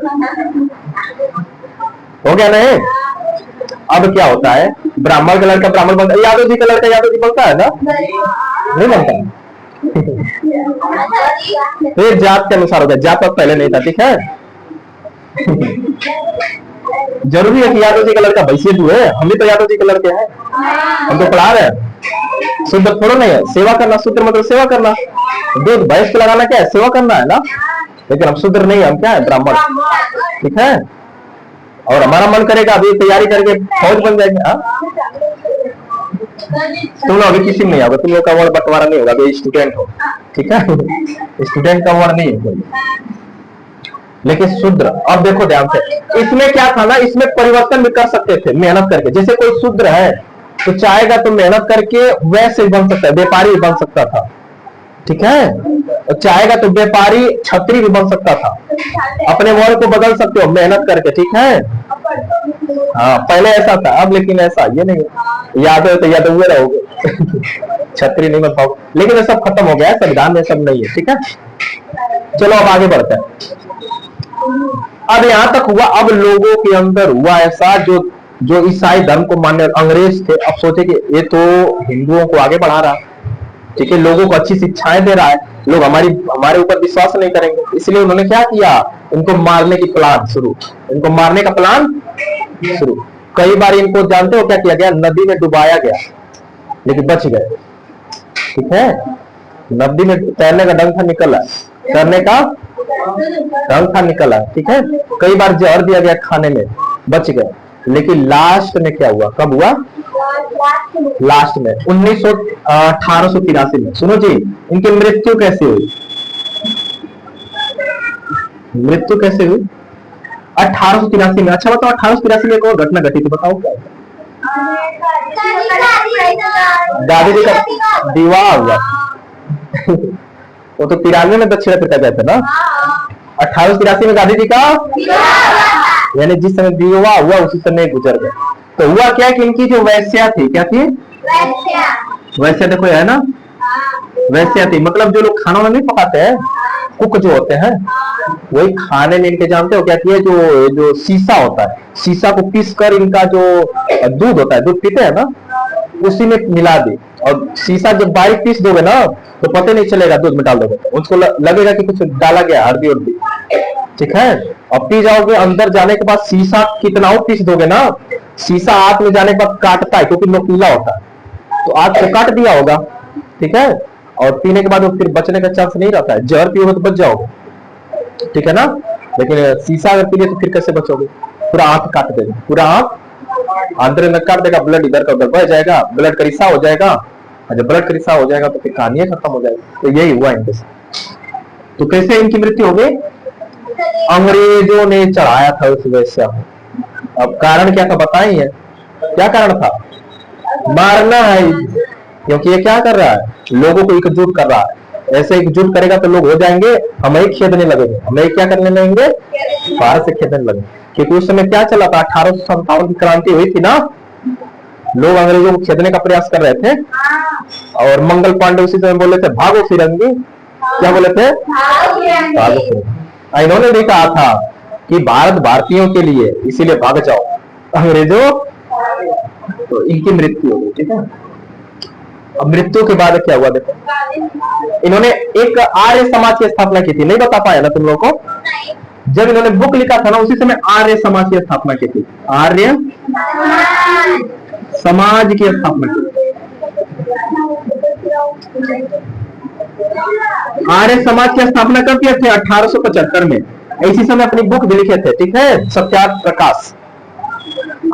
हो गया नहीं? अब क्या होता है, ब्राह्मण का लड़का ब्राह्मण बनता है, यादव जी का लड़का यादव जी बनता है ना? नहीं बनता। तो ये जात के अनुसार होता है, जात अब पहले नहीं था, ठीक है। जरूरी है कि यादव जी का लड़का वैश्य हुए, हम भी तो यादव जी के लड़के हैं, हम तो पढ़ा रहे हैं। शूद्र थोड़ा नहीं है, सेवा करना, शूद्र मतलब सेवा करना, दूध भैंस को लगाना क्या है, सेवा करना है ना। लेकिन हम शूद्र नहीं, हम क्या है, ब्राह्मण, ठीक है। और हमारा मन करेगा अभी तैयारी करके फौज बन जाएंगे। तुम लोग अभी किसी में नहीं होगा, तुम लोग का वर्ड बंटवारा नहीं होगा, अभी स्टूडेंट हो, ठीक है। स्टूडेंट का वर्ड नहीं है। लेकिन शूद्र, अब देखो ध्यान से, इसमें क्या था ना, इसमें परिवर्तन भी कर सकते थे मेहनत करके। जैसे कोई शूद्र है तो चाहेगा तो मेहनत करके वैसे बन सकता है, व्यापारी बन सकता था, ठीक है। और चाहेगा तो व्यापारी छत्री भी बन सकता था, अपने वर्ड को बदल सकते हो मेहनत करके, ठीक है। हाँ पहले ऐसा था, अब लेकिन ऐसा ये नहीं है, यादव तो यादव हुए रहोगे। छत्री नहीं बन पाओगे, लेकिन ये सब खत्म हो गया है, संविधान में सब नहीं है, ठीक है। चलो अब आगे बढ़ते हैं। अब यहां तक हुआ, अब लोगों के अंदर हुआ ऐसा, जो ईसाई धर्म को मानने अंग्रेज थे, अब सोचे कि ये तो हिंदुओं को आगे बढ़ा रहा है, ठीक है, लोगों को अच्छी शिक्षाएं दे रहा है, लोग हमारे ऊपर विश्वास नहीं करेंगे, इसलिए उन्होंने क्या किया, इनको मारने की प्लान शुरू, इनको मारने का प्लान शुरू। कई बार इनको जानते हो क्या किया गया, नदी में डुबाया गया, लेकिन बच गए, ठीक है। नदी में तैरने का ढंग था, निकला, तैरने का ढंग था, निकला, ठीक है। कई बार जहर दिया गया खाने में, बच गए। लेकिन लास्ट में क्या हुआ, कब हुआ, लास्ट में 1883 में, सुनो जी, इनकी मृत्यु कैसे हुई, मृत्यु कैसे हुई 1883 में। अच्छा बताओ, 1883 में एक और घटना घटी थी, बताओ क्या। दादी जी का विवाह हुआ। वो तो 93 में दक्षिण अफ्रीका गए थे ना। 1883 में गांधी जी का, यानी जिस समय विवाह हुआ उसी समय गुजर गए। तो हुआ क्या कि इनकी जो वैश्या थी, क्या थी, वैश्या देखो है ना, वैश्या थी, मतलब जो लोग खाना नहीं पकाते हैं, कुक जो होते हैं, वही खाने में इनके जानते हो क्या किए, जो शीशा होता है, शीशा को पीस कर इनका जो दूध होता है, दूध पीते हैं ना, उसी में मिला दी। और शीशा जब बारीक पीस दोगे ना तो पता नहीं चलेगा, दूध में डाल दोगे तो उसको लगेगा कि कुछ डाला गया, हल्दी उर्दी, ठीक है। और पी जाओगे, अंदर जाने के बाद शीशा कितना पीस दोगे ना, शीशा हाथ में जाने के बाद काटता है, क्योंकि नोकीला होता है, तो आज को काट दिया होगा, ठीक है। और पीने के बाद फिर बचने का चांस नहीं रहता है, जहर पियोगे तो बच जाओगे, ठीक है ना। लेकिन शीशा अगर पी तो फिर कैसे बचोगे, पूरा आंख काट देगा, पूरा आंख अंदर में काट देगा, ब्लड इधर का उधर बह जाएगा, ब्लड का रिसा हो जाएगा, और जब ब्लड का रिसा हो जाएगा तो फिर कहानी खत्म हो जाएगी। तो यही हुआ इनके साथ। तो कैसे इनकी मृत्यु हो गई, अंग्रेजों ने चढ़ाया था उस वैश्या को। अब कारण क्या था बताइए, क्या कारण था, मारना है, क्योंकि ये क्या कर रहा है, लोगों को एकजुट कर रहा है, ऐसे एकजुट करेगा तो लोग हो जाएंगे, हमें खेदने लगेंगे, हमें क्या करने लगेंगे, भारत से खेदने लगेंगे। क्योंकि उस समय क्या चला था, 1857 की क्रांति हुई थी ना, लोग अंग्रेजों को खेदने का प्रयास कर रहे थे, और मंगल पांडे उसी समय बोले थे भागो फिरंगी, क्या बोले थे, भागो फिरंगी। इन्होंने भी कहा था कि भारत भारतीयों के लिए, इसीलिए भाग जाओ अंग्रेजों। तो इनकी मृत्यु हो गई, ठीक है। अब मृत्यु के बाद क्या हुआ देखो, इन्होंने एक आर्य समाज की स्थापना की थी, नहीं बता पाया ना तुम लोगों को, जब इन्होंने बुक लिखा था ना उसी समय आर्य समाज की स्थापना की थी, आर्य समाज की स्थापना की। आर्य समाज की स्थापना कब किए थे, 1875 में, इसी समय अपनी बुक भी लिखे थे, ठीक है, सत्यार्थ प्रकाश।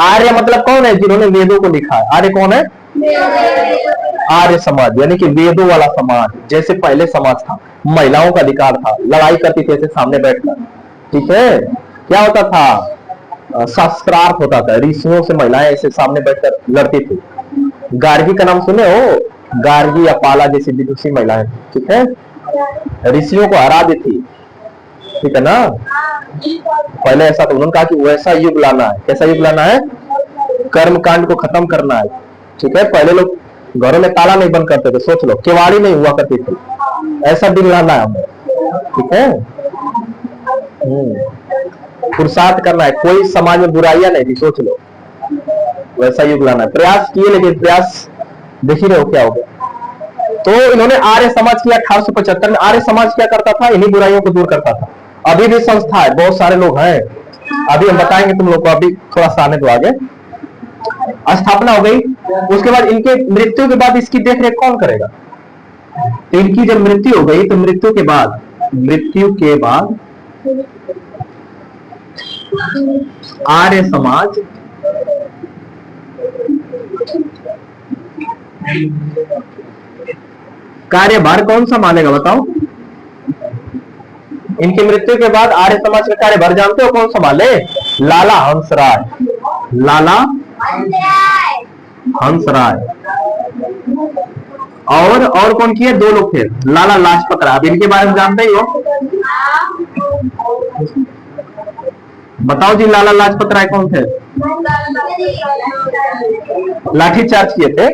आर्य मतलब कौन है, जिन्होंने वेदों को लिखा है, आर्य कौन है, आर्य समाज, यानी कि वेदों वाला समाज। जैसे पहले समाज था, महिलाओं का अधिकार था, लड़ाई करती थी ऐसे सामने बैठकर, ठीक है, क्या होता था, शास्त्रार्थ होता था, ऋषियों से महिलाएं ऐसे सामने बैठकर लड़ती थी। गार्गी का नाम सुने हो, गार्गी या पाला जैसी विदुषी महिलाएं, ठीक है, ऋषियों को हरा दी थी, ठीक है ना। पहले ऐसा था, उन्होंने कहा कि वैसा युग लाना है, कैसा युग लाना है, कर्म कांड को खत्म करना है, ठीक है। पहले लोग घरों में ताला नहीं बंद करते थे, सोच लो, केवाड़ी नहीं हुआ करती थी, ऐसा दिन लाना है हमें, ठीक है। पुरुषार्थ करना है, कोई समाज में बुराइयां नहीं थी, सोच लो, वैसा युग लाना है। प्रयास किए, लेकिन प्रयास देख ही रहे हो क्या हो गया। तो इन्होंने आर्य समाज किया 1875 में। आर्य समाज क्या करता था? इन्हीं बुराइयों को दूर करता था। अभी भी संस्था है, बहुत सारे लोग हैं, अभी हम बताएंगे तुम लोग को, अभी थोड़ा सा आने दो आगे। स्थापना हो गई, उसके बाद इनके मृत्यु के बाद इसकी देखरेख कौन करेगा? तो इनकी जब मृत्यु हो गई, तो मृत्यु के बाद आर्य समाज कार्यभार कौन संभालेगा बताओ? इनकी मृत्यु के बाद आर्य समाज का कार्यभार जानते हो कौन संभाले? लाला हंसराय। लाला हंसराय। और कौन किए? दो लोग थे, लाला लाजपत राय। अब इनके बारे में जानते ही हो, बताओ जी, लाला लाजपत राय कौन थे? लाठीचार्ज किए थे,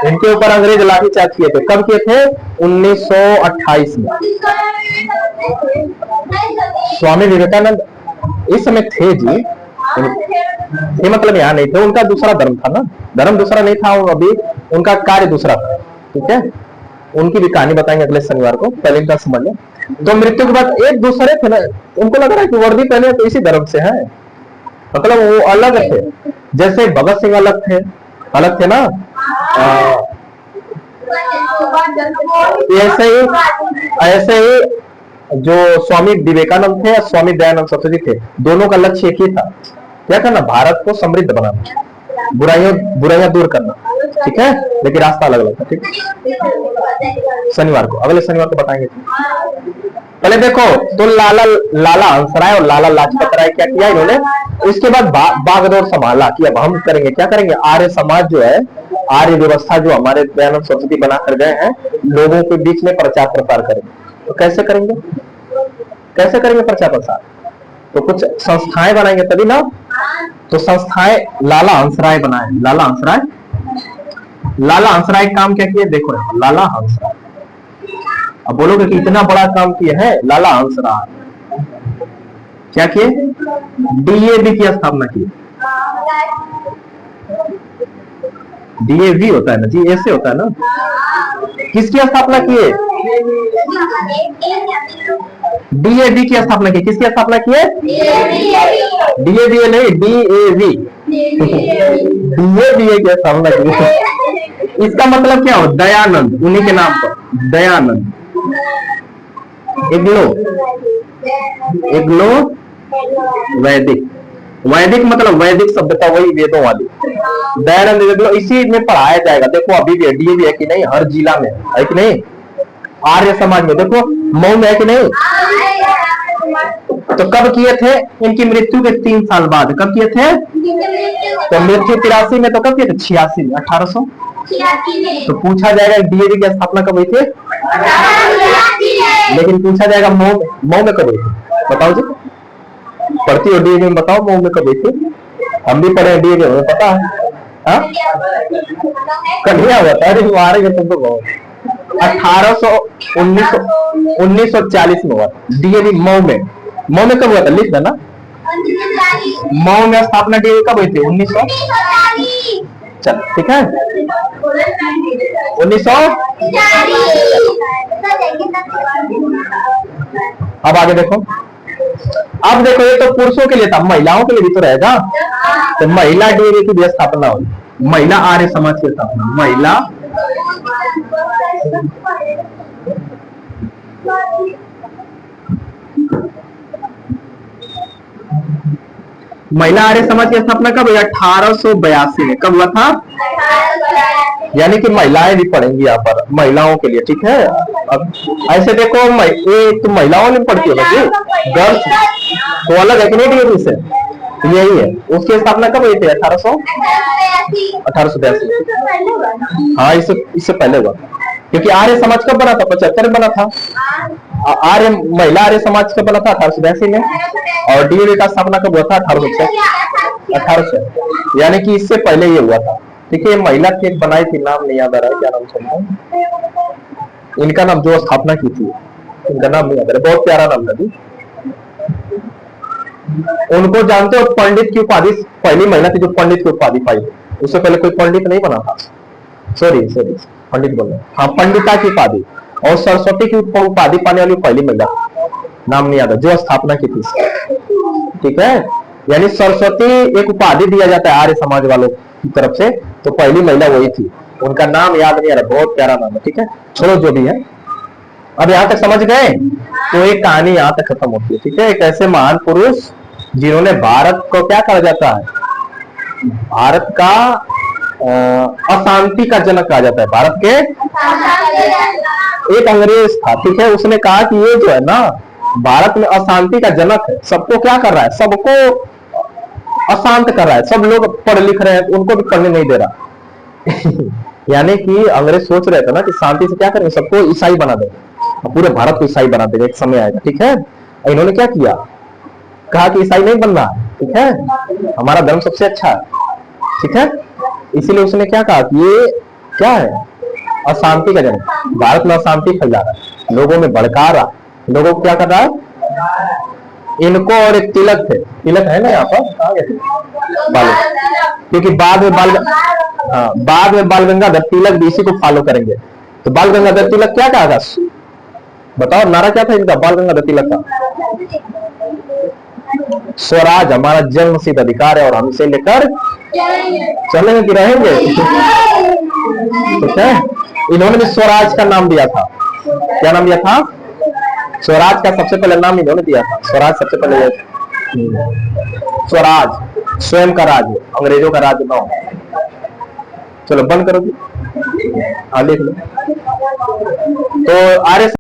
इनके ऊपर अंग्रेज लाठीचार्ज किए थे। कब किए थे? 1928 में। स्वामी विवेकानंद इस समय थे जी, ये मतलब यहाँ नहीं थे, उनका दूसरा धर्म था ना, धर्म दूसरा नहीं था, और अभी उनका कार्य दूसरा था, ठीक है। उनकी भी कहानी बताएंगे अगले शनिवार को, पहले इनका समझ लें। तो मृत्यु के बाद एक दूसरे थे ना, उनको लग रहा है कि वर्दी पहने तो इसी धर्म से है, मतलब वो अलग थे। जैसे भगत सिंह अलग थे ना, ऐसे ही जो स्वामी विवेकानंद थे, स्वामी दयानंद सरस्वती थे, दोनों का लक्ष्य एक ही था, क्या करना? भारत को समृद्ध बनाना, बुराइयां दूर करना, ठीक है, लेकिन रास्ता अलग अलग था, ठीक है। शनिवार को, अगले शनिवार को बताएंगे। पहले देखो तो लाला हंसराय और लाला लाजपत राय क्या किया इन्होंने, इसके बाद बागडोर संभाला कि अब हम करेंगे, क्या करेंगे? आर्य समाज जो है, आर्य व्यवस्था जो हमारे दयानंद सरस्वती बना कर गए हैं, लोगों के बीच में प्रचार प्रसार करेंगे। तो कैसे करेंगे प्रचार प्रसार? तो कुछ संस्थाएं बनाएंगे तभी ना। तो संस्थाएं लाला हंसराय बनाए। लाला हंसराय काम क्या किए? देखो लाला हंसराय, अब बोलोगे कि इतना बड़ा काम किया है लाला हंसराय, क्या किए? डीएवी की स्थापना की। डीएवी होता है ना जी, ऐसे होता है ना। किसकी स्थापना किए? डीएवी की स्थापना की। किसकी स्थापना किए? डीएवी नहीं, डीएवी डीएवी की स्थापना की। इसका मतलब क्या हो? दयानंद, उन्हीं के नाम पर दयानंद। एग्लो वैदिक मतलब वैदिक सभ्यता, वही वेदों वाली। दयानंद एग्लो, इसी में पढ़ाया जाएगा। देखो अभी भी डीएवी है कि नहीं, हर जिला में है कि नहीं। आर्य समाज में देखो मऊ में है कि नहीं। तो कब किए थे? इनकी मृत्यु के 3 साल बाद। कब किए थे? तो मृत्यु 83 में, तो कब किए थे? 86 में, 1800। तो पूछा जाएगा डीएवी की स्थापना कब हुई थी? लेकिन पूछा जाएगा मऊ में कब हुई थी? बताओ जी, पढ़ती हो डीएवी में, बताओ मऊ में कब हुई थी? हम भी पढ़े डीएवी में, पता है? कन्हैया होता है तुम्हारे तुमको बहुत। 1940 में हुआ डीएवी मऊ में। मऊ में कब हुआ था? लिख देना, मऊ में स्थापना डीएवी कब हुई थी? 1900। चल ठीक है, 1900। अब आगे देखो, अब देखो ये तो पुरुषों के लिए था, महिलाओं के लिए भी तो रहेगा। तो महिला डीएवी की भी स्थापना हुई, महिला आर्य समाज की स्थापना। महिला आर्य समाज की स्थापना कब हुई? 1882 में। कब हुआ था? यानी कि महिलाएं भी पढ़ेंगी यहाँ पर, महिलाओं के लिए, ठीक है। अब ऐसे देखो, ये तो महिलाओं ने पढ़ती है ना, गर्ल्स तो अलग है कि नहीं डीएवी से, यही है। उसकी स्थापना कब हुई थी? 1882। हाँ, इससे पहले हुआ, क्योंकि आर्य समाज कब बना था? 75 में बना था। महिला आर्य समाज कब बना था? 1882 में। और डीएवी का स्थापना कब हुआ था? 1800। यानी कि इससे पहले ये हुआ था, ठीक है। महिला की एक बनाई थी, नाम नहीं याद आ रहा है, क्या नाम था इनका, नाम जो स्थापना की थी, इनका नाम नहीं याद आ रहा, बहुत प्यारा नाम था जी। उनको जानते हो, पंडित की उपाधि पहली महिला थी जो पंडित की उपाधि पाई। उससे पहले कोई पंडित नहीं बना था। सॉरी सॉरी, पंडित बोल रहे हैं, हाँ, पंडिता की उपाधि। और सरस्वती की उपाधि पाने वाली पहली महिला, नाम नहीं याद है, जो स्थापना की थी। ठीक है, यानी सरस्वती एक उपाधि दिया जाता है आर्य समाज वालों की तरफ से, तो पहली महिला वही थी। उनका नाम याद नहीं आ रहा, बहुत प्यारा नाम है। ठीक है, छोड़ो जो भी है। अब यहां तक समझ गए, तो एक कहानी यहां तक खत्म होती है। ठीक है, एक ऐसे महान पुरुष जिन्होंने भारत को क्या कहा जाता है, भारत का अशांति का जनक कहा जाता है। भारत के एक अंग्रेज था, ठीक है, उसने कहा कि ये जो है ना भारत में अशांति का जनक है, सबको क्या कर रहा है, सबको अशांत कर रहा है, सब लोग पढ़ लिख रहे हैं, उनको भी पढ़ने नहीं दे रहा। यानी कि अंग्रेज सोच रहे थे ना कि शांति से क्या करेंगे, सबको ईसाई बना देंगे, पूरे भारत को ईसाई बना देंगे, एक समय आएगा। ठीक है, इन्होंने क्या किया, कहा कि ईसाई नहीं बनना, ठीक है, हमारा धर्म सबसे अच्छा है। ठीक है, इसीलिए उसने क्या कहा कि ये क्या है, अशांति का जनक, भारत में अशांति फैला रहा है, लोगों में भड़का रहा, लोगों को क्या कर रहा है। इनको और एक तिलक थे, तिलक है ना यहाँ पर, बाल, क्योंकि बाद में बाद में बाल गंगाधर तिलक भी इसी को फॉलो करेंगे। तो बाल गंगाधर तिलक क्या कहा था, बताओ, नारा क्या था इनका, बाल गंगाधर तिलक का, स्वराज हमारा जन्म सिद्ध अधिकार है और हम इसे लेकर चलेंगे कि रहेंगे। ठीक है, इन्होंने भी स्वराज का नाम दिया था। क्या नाम दिया था, स्वराज का सबसे पहले नाम इन्होंने दिया था। स्वराज सबसे पहले, स्वराज स्वयं का राज, अंग्रेजों का राज ना हो। चलो बंद करो, हाँ लिख लो। तो आर्य